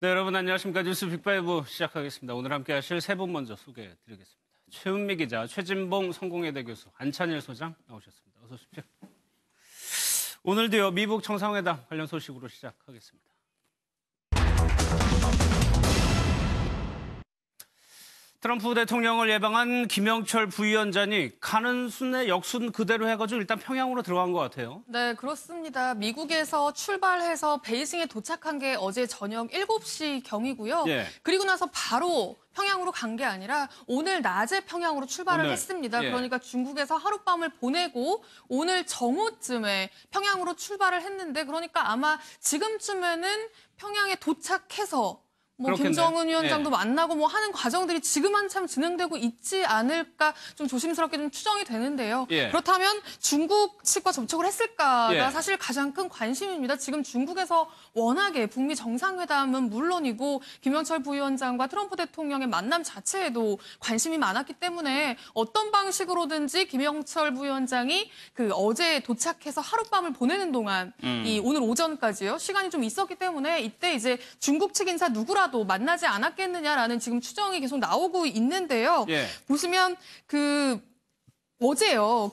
네, 여러분 안녕하십니까. 뉴스 빅5 시작하겠습니다. 오늘 함께 하실 세 분 먼저 소개해드리겠습니다. 최은미 기자, 최진봉 성공회대 교수, 안찬일 소장 나오셨습니다. 어서 오십시오. 오늘도요, 미북 정상회담 관련 소식으로 시작하겠습니다. 트럼프 대통령을 예방한 김영철 부위원장이 가는 순에 역순 그대로 해가지고 일단 평양으로 들어간 것 같아요. 네, 그렇습니다. 미국에서 출발해서 베이징에 도착한 게 어제 저녁 7시경이고요. 예. 그리고 나서 바로 평양으로 간 게 아니라 오늘 낮에 평양으로 출발을 했습니다. 예. 그러니까 중국에서 하룻밤을 보내고 오늘 정오쯤에 평양으로 출발을 했는데 그러니까 아마 지금쯤에는 평양에 도착해서 그렇겠네. 김정은 위원장도 예. 만나고 하는 과정들이 지금 한참 진행되고 있지 않을까 좀 조심스럽게 좀 추정이 되는데요. 예. 그렇다면 중국 측과 접촉을 했을까가 예. 사실 가장 큰 관심입니다. 지금 중국에서 워낙에 북미 정상회담은 물론이고 김영철 부위원장과 트럼프 대통령의 만남 자체에도 관심이 많았기 때문에 어떤 방식으로든지 김영철 부위원장이 어제 도착해서 하룻밤을 보내는 동안 이 오늘 오전까지요. 시간이 좀 있었기 때문에 이때 이제 중국 측 인사 누구라도 만나지 않았겠느냐라는 지금 추정이 계속 나오고 있는데요. 예. 보시면 어제요.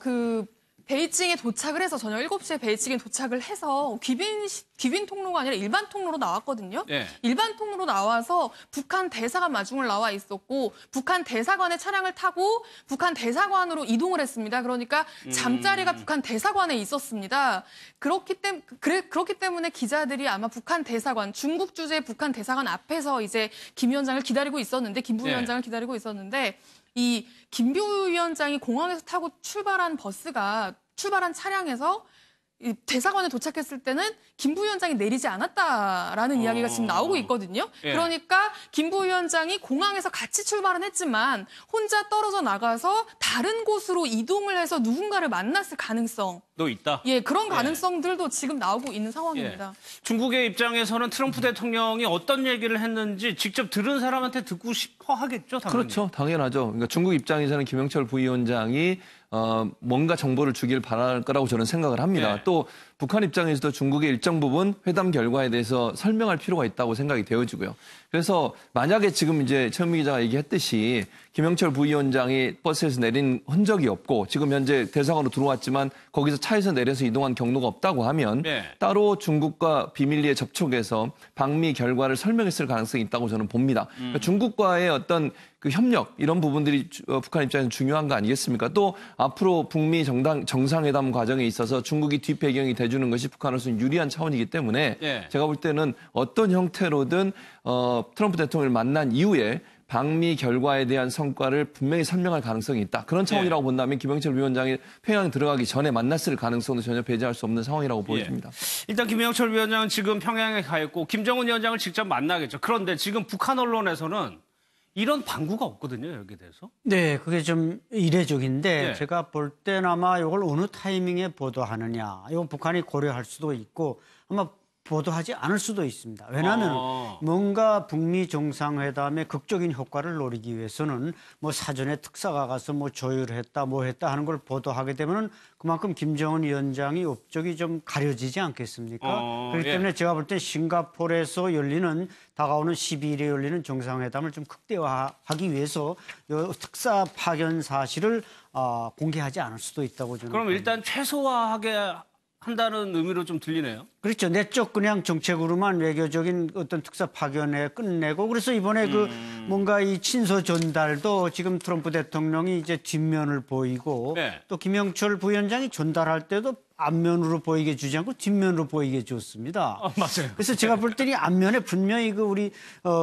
베이징에 도착을 해서 저녁 7시에 베이징에 도착을 해서 귀빈 통로가 아니라 일반 통로로 나왔거든요. 예. 일반 통로로 나와서 북한 대사관 마중을 나와 있었고 북한 대사관의 차량을 타고 북한 대사관으로 이동을 했습니다. 그러니까 잠자리가 북한 대사관에 있었습니다. 그렇기 때문에 기자들이 아마 북한 대사관, 중국 주재 북한 대사관 앞에서 이제 김 위원장을 기다리고 있었는데 김 부위원장을 기다리고 있었는데 이 김 부위원장이 공항에서 타고 출발한 차량에서 이 대사관에 도착했을 때는 김 부위원장이 내리지 않았다라는 이야기가 지금 나오고 있거든요. 예. 그러니까 김 부위원장이 공항에서 같이 출발은 했지만 혼자 떨어져 나가서 다른 곳으로 이동을 해서 누군가를 만났을 가능성. 또 있다? 예, 그런 가능성들도 지금 나오고 있는 상황입니다. 예. 중국의 입장에서는 트럼프 대통령이 어떤 얘기를 했는지 직접 들은 사람한테 듣고 싶어 하겠죠, 당연히. 그렇죠. 당연하죠. 그러니까 중국 입장에서는 김영철 부위원장이 뭔가 정보를 주길 바랄 거라고 저는 생각을 합니다. 네. 또 북한 입장에서도 중국의 일정 부분 회담 결과에 대해서 설명할 필요가 있다고 생각이 되어지고요. 그래서 만약에 지금 이제 최은미 기자가 얘기했듯이 김영철 부위원장이 버스에서 내린 흔적이 없고 지금 현재 대사관으로 들어왔지만 거기서 차에서 내려서 이동한 경로가 없다고 하면 네. 따로 중국과 비밀리에 접촉해서 방미 결과를 설명했을 가능성이 있다고 저는 봅니다. 그러니까 중국과의 어떤 협력 이런 부분들이 북한 입장에서 중요한 거 아니겠습니까? 또 앞으로 북미 정상회담 과정에 있어서 중국이 뒷배경이 돼주는 것이 북한으로서는 유리한 차원이기 때문에 예. 제가 볼 때는 어떤 형태로든 트럼프 대통령을 만난 이후에 방미 결과에 대한 성과를 분명히 설명할 가능성이 있다. 그런 차원이라고 본다면 김영철 위원장이 평양 들어가기 전에 만났을 가능성도 전혀 배제할 수 없는 상황이라고 보여집니다. 일단 김영철 위원장은 지금 평양에 가 있고 김정은 위원장을 직접 만나겠죠. 그런데 지금 북한 언론에서는 이런 방구가 없거든요, 여기에 대해서. 네, 그게 좀 이례적인데 네. 제가 볼 때는 아마 이걸 어느 타이밍에 보도하느냐. 이건 북한이 고려할 수도 있고 아마 보도하지 않을 수도 있습니다. 왜냐하면 뭔가 북미 정상회담의 극적인 효과를 노리기 위해서는 사전에 특사가 가서 조율했다, 했다 하는 걸 보도하게 되면은 그만큼 김정은 위원장의 업적이 좀 가려지지 않겠습니까? 그렇기 때문에 제가 볼 때 싱가포르에서 다가오는 12일에 열리는 정상회담을 좀 극대화하기 위해서 특사 파견 사실을 공개하지 않을 수도 있다고 저는. 그럼 일단 최소화하게 한다는 의미로 좀 들리네요. 그렇죠. 내적 그냥 정책으로만 외교적인 어떤 특사 파견에 끝내고 그래서 이번에 뭔가 이 친서 전달도 지금 트럼프 대통령이 이제 뒷면을 보이고 네. 또 김영철 부위원장이 전달할 때도 앞면으로 보이게 주지 않고 뒷면으로 보이게 줬습니다. 맞아요. 그래서 제가 볼 때는 앞면에 분명히 우리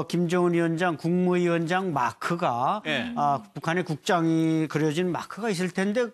김정은 위원장, 국무위원장 마크가 네. 북한의 국장이 그려진 마크가 있을 텐데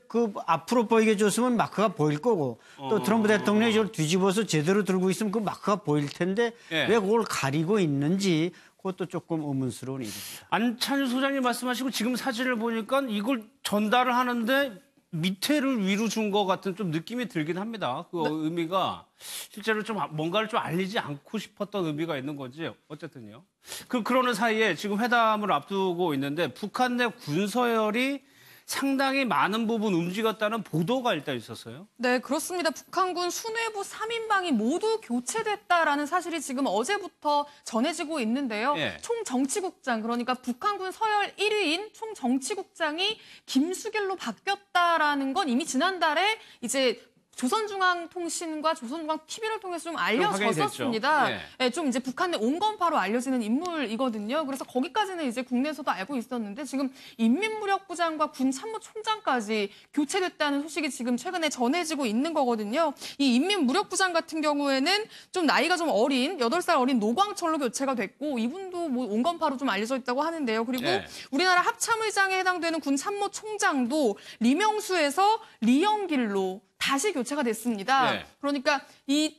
앞으로 보이게 줬으면 마크가 보일 거고 또 트럼프 대통령이 이걸 뒤집어서 제대로 들고 있으면 그 마크가 보일 텐데 네. 왜 그걸 가리고 있는지 그것도 조금 의문스러운 일입니다. 안찬일 소장님 말씀하시고 지금 사진을 보니까 이걸 전달을 하는데 밑에를 위로 준 것 같은 좀 느낌이 들긴 합니다. 그 의미가 실제로 좀 뭔가를 좀 알리지 않고 싶었던 의미가 있는 건지 어쨌든요. 그러는 사이에 지금 회담을 앞두고 있는데 북한 내 군서열이 상당히 많은 부분 움직였다는 보도가 일단 있었어요. 네, 그렇습니다. 북한군 수뇌부 3인방이 모두 교체됐다라는 사실이 지금 어제부터 전해지고 있는데요. 예. 총정치국장, 그러니까 북한군 서열 1위인 총정치국장이 김수길로 바뀌었다라는 건 이미 지난달에 이제 조선중앙통신과 조선중앙TV를 통해서 좀 알려졌었습니다. 네. 네, 좀 이제 북한 내 온건파로 알려지는 인물이거든요. 그래서 거기까지는 이제 국내에서도 알고 있었는데 지금 인민무력부장과 군참모총장까지 교체됐다는 소식이 지금 최근에 전해지고 있는 거거든요. 이 인민무력부장 같은 경우에는 좀 나이가 좀 어린 8살 어린 노광철로 교체가 됐고 이분도 뭐 온건파로 좀 알려져 있다고 하는데요. 그리고 네. 우리나라 합참의장에 해당되는 군참모총장도 리명수에서 리영길로 다시 교체가 됐습니다. 네. 그러니까 이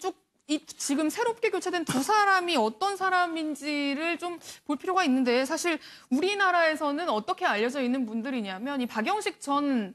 지금 새롭게 교체된 두 사람이 어떤 사람인지를 좀 볼 필요가 있는데 사실 우리나라에서는 어떻게 알려져 있는 분들이냐면 이 박영식 전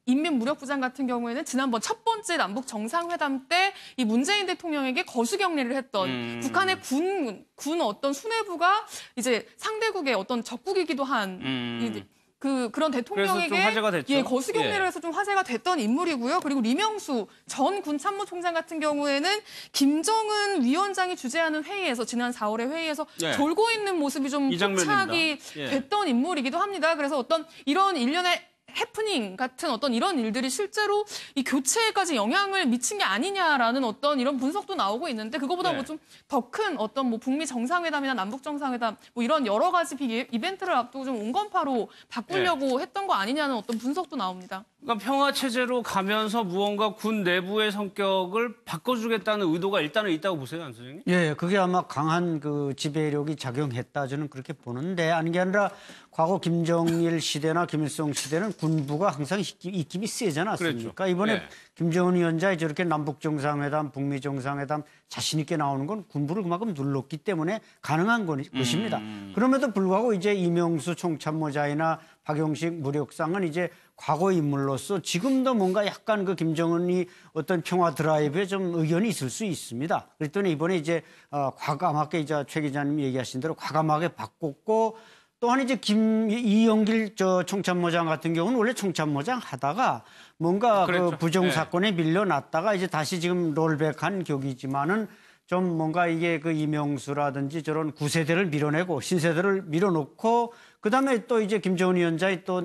인민무력부장 같은 경우에는 지난번 첫 번째 남북 정상회담 때 이 문재인 대통령에게 거수경례를 했던 북한의 군 어떤 수뇌부가 이제 상대국의 어떤 적국이기도 한 그런 대통령에게 좀 화제가 됐죠. 예, 거수경례를 예. 해서 좀 화제가 됐던 인물이고요. 그리고 리명수 전 군참모총장 같은 경우에는 김정은 위원장이 주재하는 회의에서 지난 4월의 회의에서 예. 졸고 있는 모습이 좀 이 장면입니다. 포착이 예. 됐던 인물이기도 합니다. 그래서 어떤 이런 일련의 해프닝 같은 어떤 이런 일들이 실제로 이 교체까지 영향을 미친 게 아니냐라는 어떤 이런 분석도 나오고 있는데 그거보다 네. 뭐 좀 더 큰 어떤 뭐 북미 정상회담이나 남북 정상회담 뭐 이런 여러 가지 이벤트를 앞두고 좀 온건파로 바꾸려고 했던 거 아니냐는 어떤 분석도 나옵니다. 그러니까 평화 체제로 가면서 무언가 군 내부의 성격을 바꿔주겠다는 의도가 일단은 있다고 보세요, 안 소장님? 예, 그게 아마 강한 그 지배력이 작용했다 저는 그렇게 보는데 아닌 게 아니라 과거 김정일 시대나 김일성 시대는 군부가 항상 입김이 세지 않았습니까? 그랬죠. 이번에 예. 김정은 위원장이 저렇게 남북 정상회담, 북미 정상회담 자신 있게 나오는 건 군부를 그만큼 눌렀기 때문에 가능한 것입니다. 그럼에도 불구하고 이제 이명수 총참모장이나 박용식 무력상은 이제 과거 인물로서 지금도 뭔가 약간 그 김정은이 어떤 평화 드라이브에 좀 의견이 있을 수 있습니다. 그랬더니 이번에 이제 과감하게 이제 최 기자님 얘기하신 대로 과감하게 바꿨고 또한 이제 이영길 총참모장 같은 경우는 원래 총참모장 하다가 뭔가 그랬죠. 그 부정 사건에 밀려났다가 이제 다시 지금 롤백한 격이지만은 좀 뭔가 이게 그 이명수라든지 저런 구세대를 밀어내고 신세대를 밀어놓고 그다음에 또 이제 김정은 위원장이 또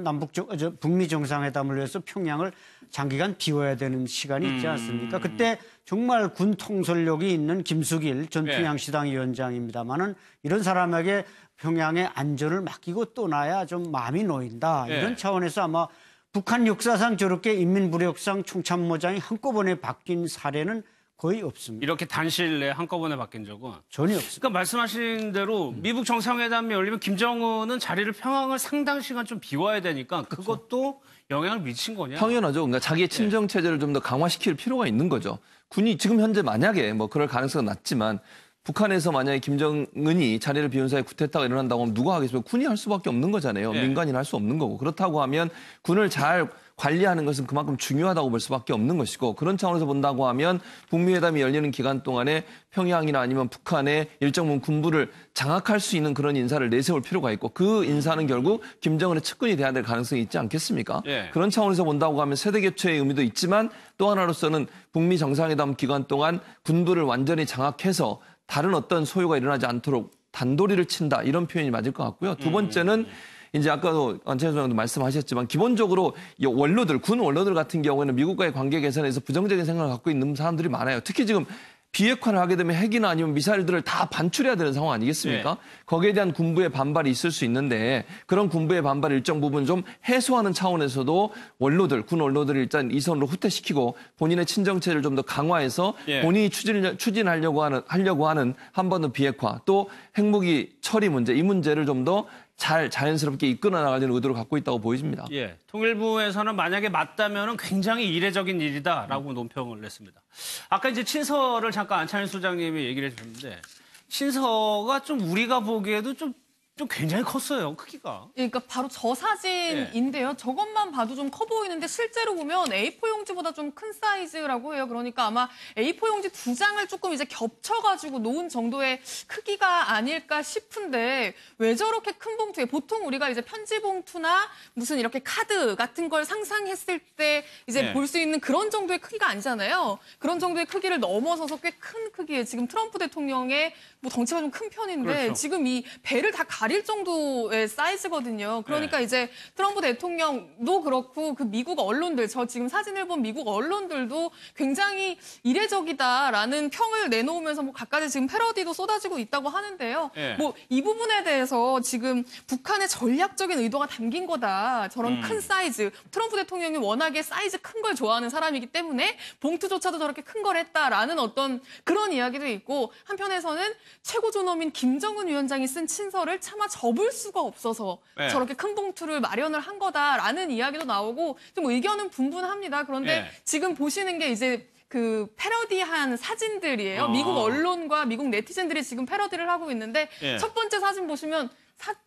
북미 정상회담을 위해서 평양을 장기간 비워야 되는 시간이 있지 않습니까? 그때 정말 군 통솔력이 있는 김수길 전 평양시당 위원장입니다만은 이런 사람에게 평양의 안전을 맡기고 떠나야 좀 마음이 놓인다. 이런 차원에서 아마 북한 역사상 저렇게 인민무력상 총참모장이 한꺼번에 바뀐 사례는 거의 없습니다. 이렇게 단시일 내에 한꺼번에 바뀐 적은 전혀 없습니다. 그러니까 말씀하신 대로 미북 정상회담이 열리면 김정은은 자리를 평양을 상당 시간 좀 비워야 되니까 그것도 영향을 미친 거냐? 당연하죠. 그러니까 자기의 친정 체제를 좀 더 강화시킬 필요가 있는 거죠. 군이 지금 현재 만약에 뭐 그럴 가능성은 낮지만 북한에서 만약에 김정은이 자리를 비운 사이에 쿠데타가 일어난다고 하면 누가 하겠습니까? 군이 할 수밖에 없는 거잖아요. 민간인 할 수 없는 거고. 그렇다고 하면 군을 잘 관리하는 것은 그만큼 중요하다고 볼 수밖에 없는 것이고 그런 차원에서 본다고 하면 북미 회담이 열리는 기간 동안에 평양이나 아니면 북한의 일정 부분 군부를 장악할 수 있는 그런 인사를 내세울 필요가 있고 그 인사는 결국 김정은의 측근이 돼야 될 가능성이 있지 않겠습니까? 그런 차원에서 본다고 하면 세대 교체의 의미도 있지만 또 하나로서는 북미 정상회담 기간 동안 군부를 완전히 장악해서 다른 어떤 소요가 일어나지 않도록 단도리를 친다 이런 표현이 맞을 것 같고요. 두 번째는 이제 아까도 안철수 소장도 말씀하셨지만 기본적으로 이 원로들, 군 원로들 같은 경우에는 미국과의 관계 개선에서 부정적인 생각을 갖고 있는 사람들이 많아요. 특히 지금 비핵화를 하게 되면 핵이나 아니면 미사일들을 다 반출해야 되는 상황 아니겠습니까? 거기에 대한 군부의 반발이 있을 수 있는데 그런 군부의 반발을 일정 부분 좀 해소하는 차원에서도 원로들, 군 원로들을 일단 이선으로 후퇴시키고 본인의 친정체를 좀 더 강화해서 본인이 추진하려고 하는 한 번 더 비핵화 또 핵무기 처리 문제 이 문제를 좀 더 잘 자연스럽게 이끌어 나가려는 의도를 갖고 있다고 보여집니다. 통일부에서는 만약에 맞다면 굉장히 이례적인 일이다라고 논평을 냈습니다. 아까 이제 친서를 잠깐 안찬일 소장님이 얘기를 해주셨는데 친서가 좀 우리가 보기에도 좀 좀 굉장히 컸어요, 크기가. 그러니까 바로 저 사진인데요. 저것만 봐도 좀 커 보이는데 실제로 보면 A4 용지보다 좀 큰 사이즈라고 해요. 그러니까 아마 A4 용지 2장을 조금 이제 겹쳐가지고 놓은 정도의 크기가 아닐까 싶은데 왜 저렇게 큰 봉투에 보통 우리가 이제 편지 봉투나 무슨 이렇게 카드 같은 걸 상상했을 때 이제 네. 볼 수 있는 그런 정도의 크기가 아니잖아요. 그런 정도의 크기를 넘어서서 꽤 큰 크기에 지금 트럼프 대통령의 뭐 덩치가 좀 큰 편인데 그렇죠. 지금 이 배를 다 가릴 정도의 사이즈거든요. 그러니까 네. 이제 트럼프 대통령도 그렇고 그 미국 언론들, 저 지금 사진을 본 미국 언론들도 굉장히 이례적이다라는 평을 내놓으면서 뭐 갖가지 지금 패러디도 쏟아지고 있다고 하는데요. 네. 뭐 이 부분에 대해서 지금 북한의 전략적인 의도가 담긴 거다. 저런 큰 사이즈. 트럼프 대통령이 워낙에 사이즈 큰 걸 좋아하는 사람이기 때문에 봉투조차도 저렇게 큰 걸 했다라는 어떤 그런 이야기도 있고 한편에서는 최고 존엄인 김정은 위원장이 쓴 친서를 차마 접을 수가 없어서 네. 저렇게 큰 봉투를 마련을 한 거다라는 이야기도 나오고 좀 의견은 분분합니다. 그런데 네. 지금 보시는 게 이제 그 패러디한 사진들이에요. 미국 언론과 미국 네티즌들이 지금 패러디를 하고 있는데 예. 첫 번째 사진 보시면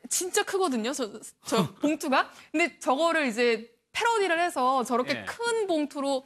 진짜 크거든요. 저 봉투가. 근데 저거를 이제 패러디를 해서 저렇게 예. 큰 봉투로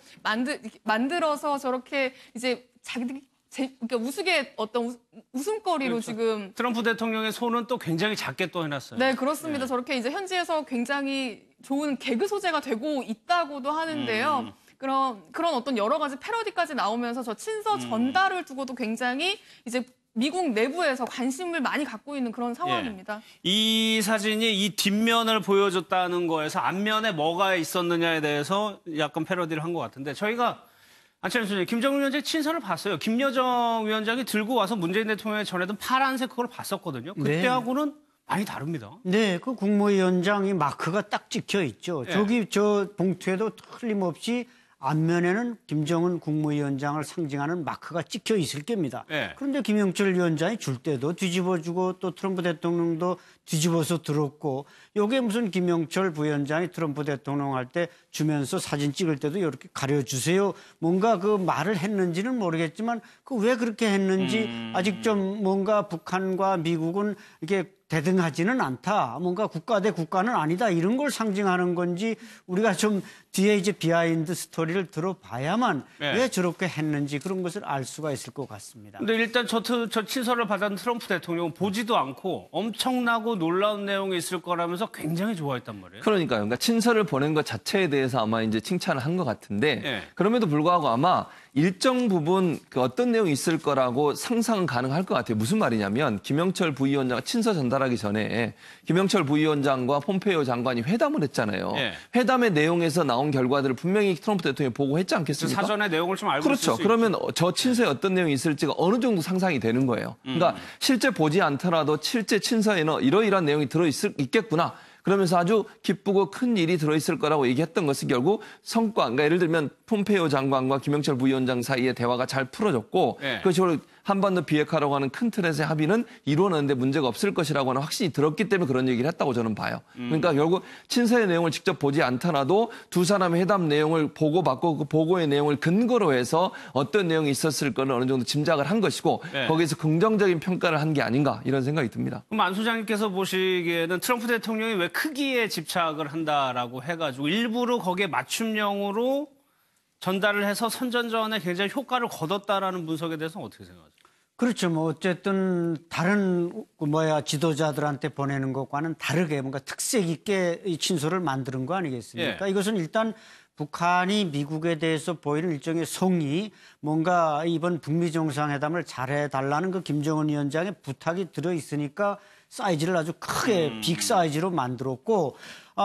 만들어서 저렇게 이제 자기들이 그러니까 우스개 어떤 웃음거리로 그렇죠. 지금 트럼프 대통령의 손은 또 굉장히 작게 또 해놨어요. 네, 그렇습니다. 저렇게 이제 현지에서 굉장히 좋은 개그 소재가 되고 있다고도 하는데요. 그런 어떤 여러 가지 패러디까지 나오면서 저 친서 전달을 두고도 굉장히 이제 미국 내부에서 관심을 많이 갖고 있는 그런 상황입니다. 이 사진이 이 뒷면을 보여줬다는 거에서 앞면에 뭐가 있었느냐에 대해서 약간 패러디를 한 것 같은데 저희가 안철수 선생님, 김정은 위원장의 친서를 봤어요. 김여정 위원장이 들고 와서 문재인 대통령에 전해둔 파란색 그걸 봤었거든요. 그때하고는 많이 다릅니다. 네, 그 국무위원장이 마크가 딱 찍혀 있죠. 예. 저기 저 봉투에도 틀림없이 앞면에는 김정은 국무위원장을 상징하는 마크가 찍혀 있을 겁니다. 예. 그런데 김영철 위원장이 줄 때도 뒤집어주고 또 트럼프 대통령도 뒤집어서 들었고 요게 무슨 김영철 부위원장이 트럼프 대통령 할 때 주면서 사진 찍을 때도 이렇게 가려주세요. 뭔가 그 말을 했는지는 모르겠지만 그 왜 그렇게 했는지 아직 좀 뭔가 북한과 미국은 이렇게 대등하지는 않다. 뭔가 국가 대 국가는 아니다. 이런 걸 상징하는 건지 우리가 좀 뒤에 이제 비하인드 스토리를 들어봐야만 네. 왜 저렇게 했는지 그런 것을 알 수가 있을 것 같습니다. 근데 일단 저 친서를 받은 트럼프 대통령은 보지도 않고 엄청나고 놀라운 내용이 있을 거라면서 굉장히 좋아했단 말이에요. 그러니까요. 그러니까 친서를 보낸 것 자체에 대해서 아마 이제 칭찬을 한 것 같은데 예. 그럼에도 불구하고 아마 일정 부분 그 어떤 내용이 있을 거라고 상상은 가능할 것 같아요. 무슨 말이냐면 김영철 부위원장 친서 전달하기 전에 김영철 부위원장과 폼페이오 장관이 회담을 했잖아요. 예. 회담의 내용에서 나온 결과들을 분명히 트럼프 대통령이 보고했지 않겠습니까? 사전에 내용을 좀 알고 그렇죠. 있을 수 그러면 저 친서에 어떤 내용이 있을지가 어느 정도 상상이 되는 거예요. 그러니까 실제 보지 않더라도 실제 친서에는 이러이러한 내용이 있겠구나. 그러면서 아주 기쁘고 큰 일이 들어있을 거라고 얘기했던 것은 결국 성과, 그러니까 예를 들면 폼페이오 장관과 김영철 부위원장 사이의 대화가 잘 풀어졌고 네. 그것으로 한반도 비핵화라고 하는 큰 틀에서의 합의는 이루어내는데 문제가 없을 것이라고 하는 확신이 들었기 때문에 그런 얘기를 했다고 저는 봐요. 그러니까 결국 친서의 내용을 직접 보지 않더라도 두 사람의 회담 내용을 보고받고 그 보고의 내용을 근거로 해서 어떤 내용이 있었을 거는 어느 정도 짐작을 한 것이고 네. 거기에서 긍정적인 평가를 한 게 아닌가 이런 생각이 듭니다. 그럼 안 소장님께서 보시기에는 트럼프 대통령이 왜 크기에 집착을 한다라고 해가지고 일부러 거기에 맞춤형으로 전달을 해서 선전전에 굉장히 효과를 거뒀다라는 분석에 대해서는 어떻게 생각하세요? 그렇죠. 뭐 어쨌든 다른 지도자들한테 보내는 것과는 다르게 뭔가 특색 있게 이 친서를 만드는 거 아니겠습니까? 예. 이것은 일단 북한이 미국에 대해서 보이는 일종의 성의, 뭔가 이번 북미 정상회담을 잘해달라는 그 김정은 위원장의 부탁이 들어 있으니까 사이즈를 아주 크게 빅 사이즈로 만들었고,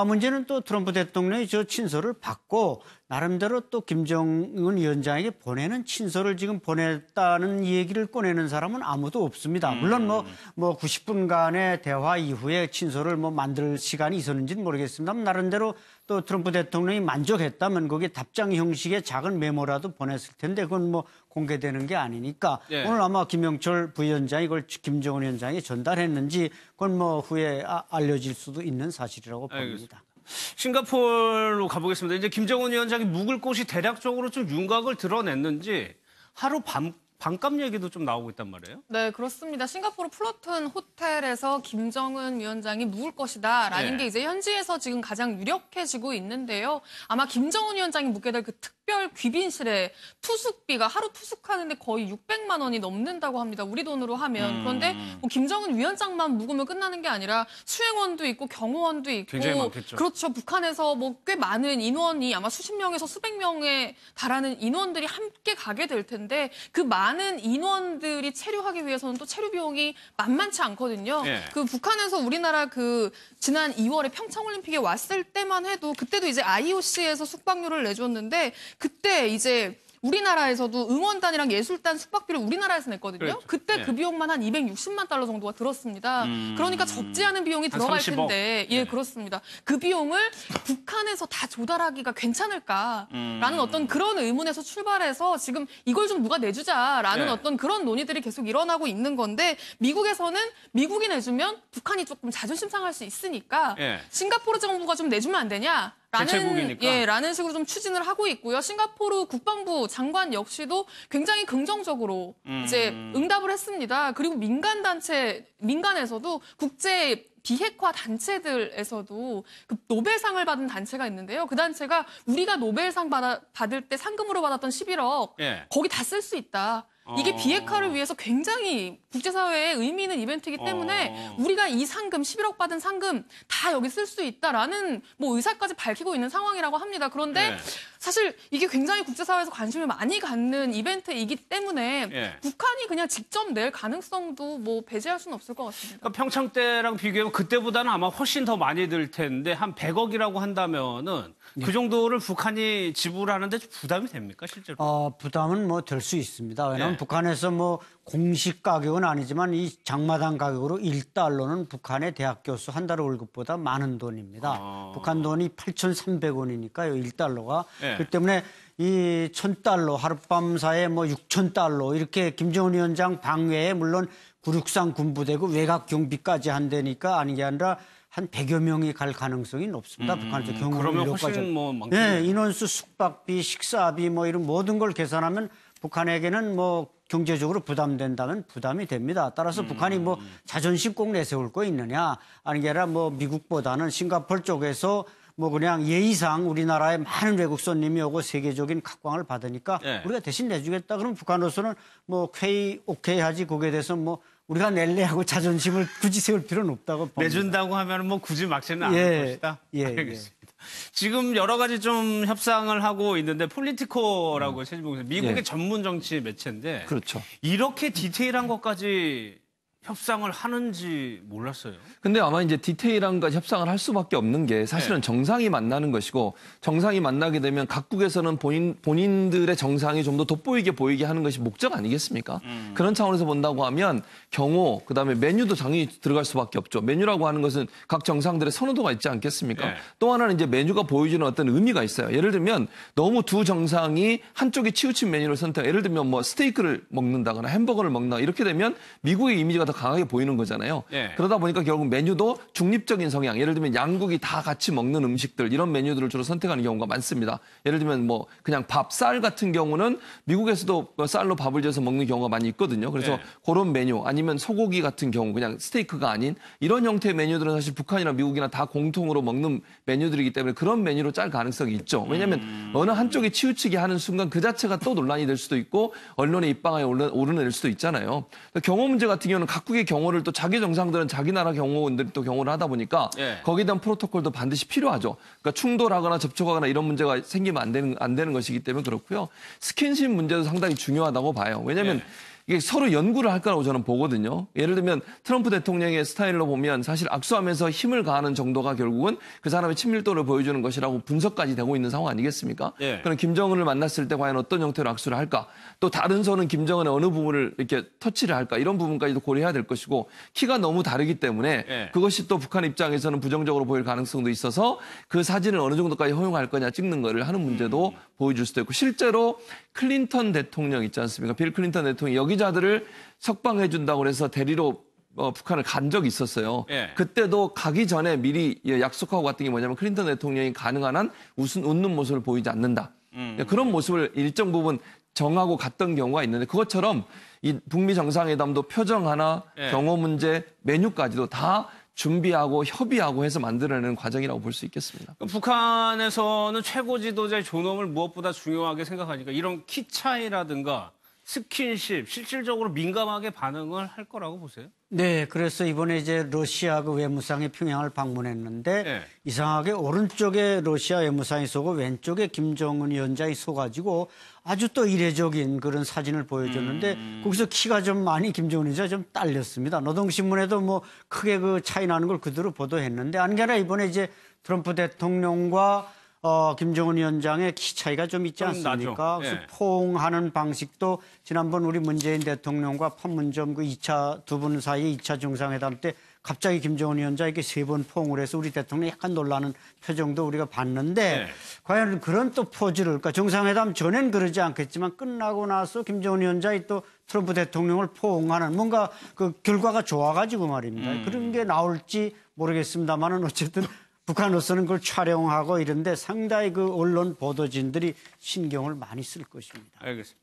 문제는 또 트럼프 대통령이 저 친서를 받고 나름대로 또 김정은 위원장에게 보내는 친서를 지금 보냈다는 얘기를 꺼내는 사람은 아무도 없습니다. 물론 뭐 90분간의 대화 이후에 친서를 뭐 만들 시간이 있었는지는 모르겠습니다만 나름대로 또 트럼프 대통령이 만족했다면 거기에 답장 형식의 작은 메모라도 보냈을 텐데 그건 뭐 공개되는 게 아니니까 예. 오늘 아마 김영철 부위원장이 이걸 김정은 위원장에 전달했는지 그건 뭐 후에 알려질 수도 있는 사실이라고 봅니다. 싱가포르로 가보겠습니다. 이제 김정은 위원장이 묵을 곳이 대략적으로 좀 윤곽을 드러냈는지 하루 반값 얘기도 좀 나오고 있단 말이에요. 네, 그렇습니다. 싱가포르 플러튼 호텔에서 김정은 위원장이 묵을 것이다라는 네. 게 이제 현지에서 지금 가장 유력해지고 있는데요. 아마 김정은 위원장이 묵게 될 그 특별 귀빈실에 투숙비가 하루 투숙하는데 거의 600만 원이 넘는다고 합니다. 우리 돈으로 하면. 그런데 뭐 김정은 위원장만 묵으면 끝나는 게 아니라 수행원도 있고 경호원도 있고 굉장히 많겠죠. 그렇죠. 북한에서 뭐 꽤 많은 인원이 아마 수십 명에서 수백 명에 달하는 인원들이 함께 가게 될 텐데 그 많은 인원들이 체류하기 위해서는 또 체류 비용이 만만치 않거든요. 예. 그 북한에서 우리나라 그 지난 2월에 평창올림픽에 왔을 때만 해도 그때도 이제 IOC에서 숙박료를 내줬는데 그때 이제 우리나라에서도 응원단이랑 예술단 숙박비를 우리나라에서 냈거든요. 그렇죠. 그때 예. 그 비용만 한 260만 달러 정도가 들었습니다. 그러니까 적지 않은 비용이 들어갈 30억. 텐데, 예, 네. 그렇습니다. 그 비용을 북한에서 다 조달하기가 괜찮을까라는 어떤 그런 의문에서 출발해서 지금 이걸 좀 누가 내주자라는 네. 어떤 그런 논의들이 계속 일어나고 있는 건데 미국에서는 미국이 내주면 북한이 조금 자존심 상할 수 있으니까 예. 싱가포르 정부가 좀 내주면 안 되냐? 개최국이니까. 라는 식으로 좀 추진을 하고 있고요. 싱가포르 국방부 장관 역시도 굉장히 긍정적으로 이제 응답을 했습니다. 그리고 민간에서도 국제 비핵화 단체들에서도 그 노벨상을 받은 단체가 있는데요. 그 단체가 우리가 노벨상 받을 때 상금으로 받았던 11억 예. 거기 다 쓸 수 있다. 이게 비핵화를 위해서 굉장히 국제사회에 의미 있는 이벤트이기 때문에 우리가 이 상금, 11억 받은 상금 다 여기 쓸 수 있다라는 뭐 의사까지 밝히고 있는 상황이라고 합니다. 그런데 네. 사실 이게 굉장히 국제사회에서 관심을 많이 갖는 이벤트이기 때문에 예. 북한이 그냥 직접 낼 가능성도 뭐 배제할 수는 없을 것 같습니다. 그러니까 평창 때랑 비교하면 그때보다는 아마 훨씬 더 많이 들 텐데 한 100억이라고 한다면은 그 정도를 북한이 지불하는데 좀 부담이 됩니까 실제로? 부담은 뭐 될 수 있습니다. 왜냐하면 네. 북한에서 뭐 공식 가격은 아니지만 이 장마당 가격으로 1달러는 북한의 대학 교수 한 달 월급보다 많은 돈입니다. 북한 돈이 8,300원이니까요, 1달러가. 네. 그렇기 때문에 이 1,000달러, 하룻밤 사이에 뭐 6,000달러 이렇게 김정은 위원장 방외에 물론 구륙산 군부대고 외곽 경비까지 한다니까 아닌 게 아니라 한 100여 명이 갈 가능성이 높습니다. 북한에서 경호 그러면 인력까지. 훨씬 뭐 많겠네요. 네, 인원수, 숙박비, 식사비 뭐 이런 모든 걸 계산하면 북한에게는 뭐 경제적으로 부담된다면 부담이 됩니다. 따라서 북한이 뭐 자존심 꼭 내세울 거 있느냐 아닌 게 아니라 뭐 미국보다는 싱가포르 쪽에서 뭐 그냥 예의상 우리나라에 많은 외국 손님이 오고 세계적인 각광을 받으니까 네. 우리가 대신 내주겠다. 그러면 북한으로서는 뭐 오케이 하지 거기에 대해서 뭐 우리가 낼래 하고 자존심을 굳이 세울 필요는 없다고 봅니다. 내준다고 하면 뭐 굳이 막지는 않을 예, 것이다. 예, 알겠습니다. 지금 여러 가지 좀 협상을 하고 있는데 폴리티코라고 최진봉 교수님, 미국의 예. 전문 정치 매체인데 그렇죠. 이렇게 디테일한 것까지 협상을 하는지 몰랐어요. 근데 아마 이제 디테일한 것 협상을 할 수밖에 없는 게 사실은 네. 정상이 만나는 것이고 정상이 만나게 되면 각국에서는 본인들의 정상이 좀 더 돋보이게 보이게 하는 것이 목적 아니겠습니까? 그런 차원에서 본다고 하면 경호, 그다음에 메뉴도 당연히 들어갈 수밖에 없죠. 메뉴라고 하는 것은 각 정상들의 선호도가 있지 않겠습니까? 네. 또 하나는 이제 메뉴가 보여주는 어떤 의미가 있어요. 예를 들면 너무 두 정상이 한쪽에 치우친 메뉴를 선택. 예를 들면 뭐 스테이크를 먹는다거나 햄버거를 먹는다 이렇게 되면 미국의 이미지가 더 강하게 보이는 거잖아요. 네. 그러다 보니까 결국 메뉴도 중립적인 성향. 예를 들면 양국이 다 같이 먹는 음식들 이런 메뉴들을 주로 선택하는 경우가 많습니다. 예를 들면 뭐 그냥 밥, 쌀 같은 경우는 미국에서도 쌀로 밥을 지어서 먹는 경우가 많이 있거든요. 그래서 네. 그런 메뉴 아니면 소고기 같은 경우 그냥 스테이크가 아닌 이런 형태의 메뉴들은 사실 북한이나 미국이나 다 공통으로 먹는 메뉴들이기 때문에 그런 메뉴로 짤 가능성이 있죠. 왜냐하면 어느 한쪽이 치우치게 하는 순간 그 자체가 또 논란이 될 수도 있고 언론의 입방아에 오르내릴 수도 있잖아요. 경호 문제 같은 경우는 각국의 경호를 또 자기 정상들은 자기 나라 경호원들이 또 경호를 하다 보니까 예. 거기에 대한 프로토콜도 반드시 필요하죠. 그러니까 충돌하거나 접촉하거나 이런 문제가 생기면 안 되는 것이기 때문에 그렇고요. 스킨십 문제도 상당히 중요하다고 봐요. 왜냐하면 이게 서로 연구를 할 거라고 저는 보거든요. 예를 들면 트럼프 대통령의 스타일로 보면 사실 악수하면서 힘을 가하는 정도가 결국은 그 사람의 친밀도를 보여주는 것이라고 분석까지 되고 있는 상황 아니겠습니까? 예. 그럼 김정은을 만났을 때 과연 어떤 형태로 악수를 할까? 또 다른 손은 김정은의 어느 부분을 이렇게 터치를 할까? 이런 부분까지도 고려해야 될 것이고 키가 너무 다르기 때문에 예. 그것이 또 북한 입장에서는 부정적으로 보일 가능성도 있어서 그 사진을 어느 정도까지 허용할 거냐 찍는 거를 하는 문제도 보여줄 수도 있고 실제로 클린턴 대통령 있지 않습니까? 빌 클린턴 대통령이 여기자들을 석방해 준다고 해서 대리로 북한을 간 적이 있었어요. 예. 그때도 가기 전에 미리 약속하고 갔던 게 뭐냐면 클린턴 대통령이 가능한 한 웃는 모습을 보이지 않는다. 그런 모습을 일정 부분 정하고 갔던 경우가 있는데 그것처럼 이 북미 정상회담도 표정 하나, 예. 경호 문제, 메뉴까지도 다 준비하고 협의하고 해서 만들어내는 과정이라고 볼 수 있겠습니다. 북한에서는 최고 지도자의 존엄을 무엇보다 중요하게 생각하니까 이런 키 차이라든가 스킨십, 실질적으로 민감하게 반응을 할 거라고 보세요? 네, 그래서 이번에 이제 러시아 그 외무상이 평양을 방문했는데 네. 이상하게 오른쪽에 러시아 외무상이 서고 왼쪽에 김정은 위원장이 서가지고 아주 또 이례적인 그런 사진을 보여줬는데 거기서 키가 좀 많이 김정은 위원장이 좀 딸렸습니다. 노동신문에도 뭐 크게 그 차이 나는 걸 그대로 보도했는데 아는 게 아니라 이번에 이제 트럼프 대통령과 김정은 위원장의 키 차이가 좀 있지 좀 않습니까? 나죠. 그래서 예. 포옹하는 방식도 지난번 우리 문재인 대통령과 판문점 그 2차 두 분 사이 2차 정상회담 때 갑자기 김정은 위원장에게 3번 포옹을 해서 우리 대통령이 약간 놀라는 표정도 우리가 봤는데 네. 과연 그런 또 포즈를 그러니까 정상회담 전엔 그러지 않겠지만 끝나고 나서 김정은 위원장이 또 트럼프 대통령을 포옹하는 뭔가 그 결과가 좋아가지고 말입니다. 그런 게 나올지 모르겠습니다만은 어쨌든 북한으로서는 그걸 촬영하고 이런데 상당히 그 언론 보도진들이 신경을 많이 쓸 것입니다. 알겠습니다.